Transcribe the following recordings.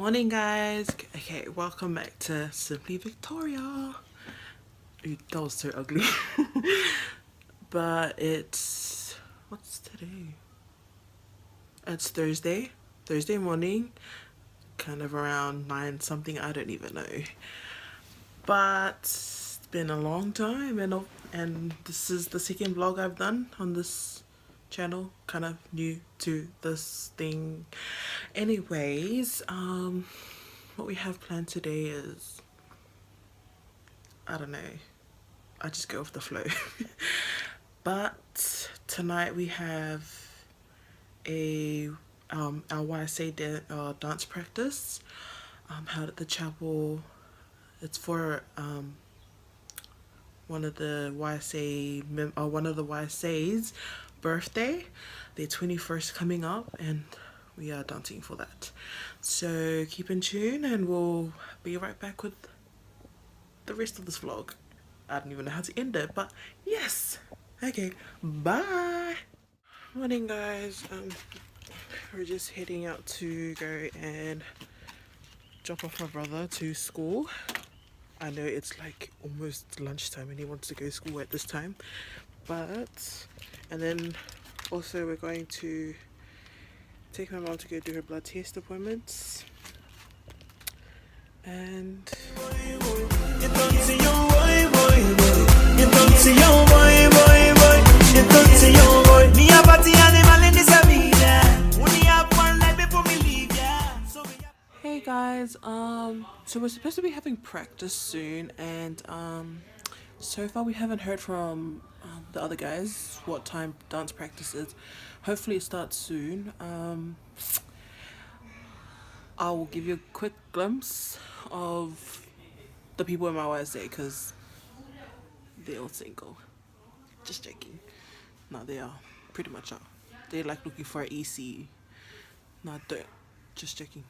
Morning guys. Okay, welcome back to Simply Victoria. Ooh, that was so ugly. But what's today? It's Thursday morning, kind of around 9 something, I don't even know. But it's been a long time, and this is the second vlog I've done on this channel, kind of new to this thing. Anyways, what we have planned today is, I don't know, I just go with the flow. But tonight we have a our YSA dance practice held at the chapel. It's for one of the YSA's birthday, their 21st coming up, and we are dancing for that. So keep in tune and we'll be right back with the rest of this vlog. I don't even know how to end it, but yes. Okay, bye. Morning guys. We're just heading out to go and drop off my brother to school. I know it's like almost lunchtime and he wants to go to school at this time, and then also we're going to take my mom to go do her blood test appointments. And hey guys, so we're supposed to be having practice soon, and so far we haven't heard from the other guys what time dance practice is. Hopefully it starts soon. I will give you a quick glimpse of the people in my YSA because they're all single. Just joking. No, they are. Pretty much are. They're like looking for an EC. No, don't. Just joking.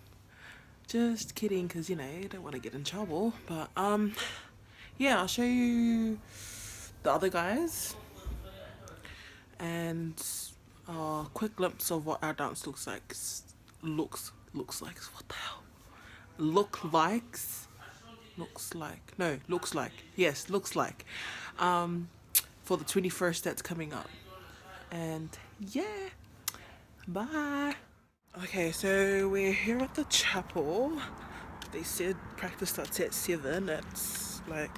Just kidding, because you know, you don't want to get in trouble. But yeah, I'll show you the other guys and a quick glimpse of what our dance looks like. Looks like, what the hell? Looks like, yes, looks like, for the 21st that's coming up. And yeah, bye. Okay, so we're here at the chapel. They said practice starts at 7. It's like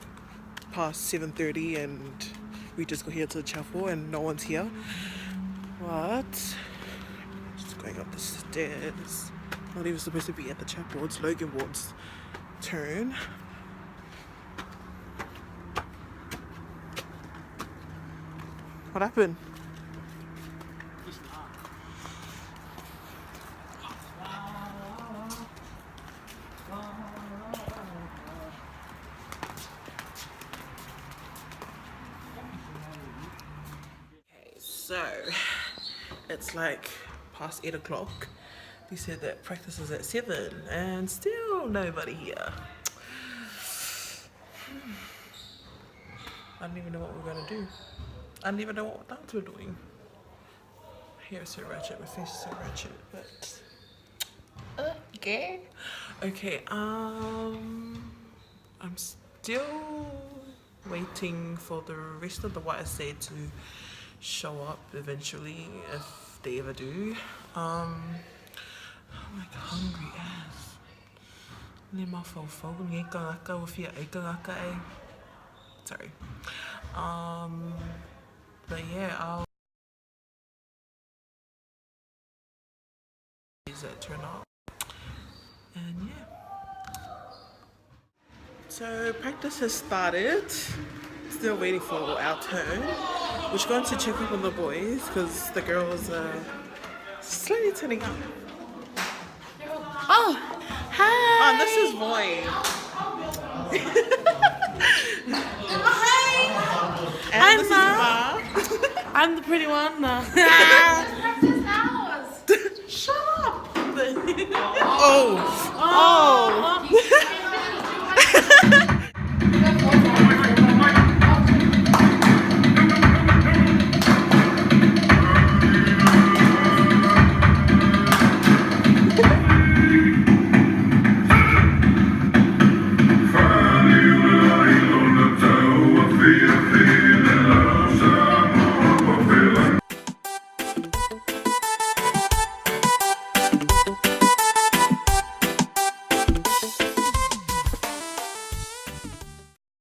past 7:30 and we just got here to the chapel and no one's here. But just going up the stairs. Not even supposed to be at the chapel. It's Logan Ward's turn. What happened? Okay, so it's like past 8 o'clock. They said that practice is at 7 and still nobody here. I don't even know what we're gonna do. I don't even know what dance we're doing. Hair is so ratchet, my face is so ratchet, but okay. Okay, I'm still waiting for the rest of the YSA to show up eventually, if they ever do. I'm like hungry as. Sorry. But yeah, I'll that turn out. And yeah. So practice has started. Still waiting for our turn. We're just going to check up on the boys because the girls are slowly turning up. Oh, hi! Oh, this is Void. And I'm this is Ma. I'm the pretty one. Shut up! Oh!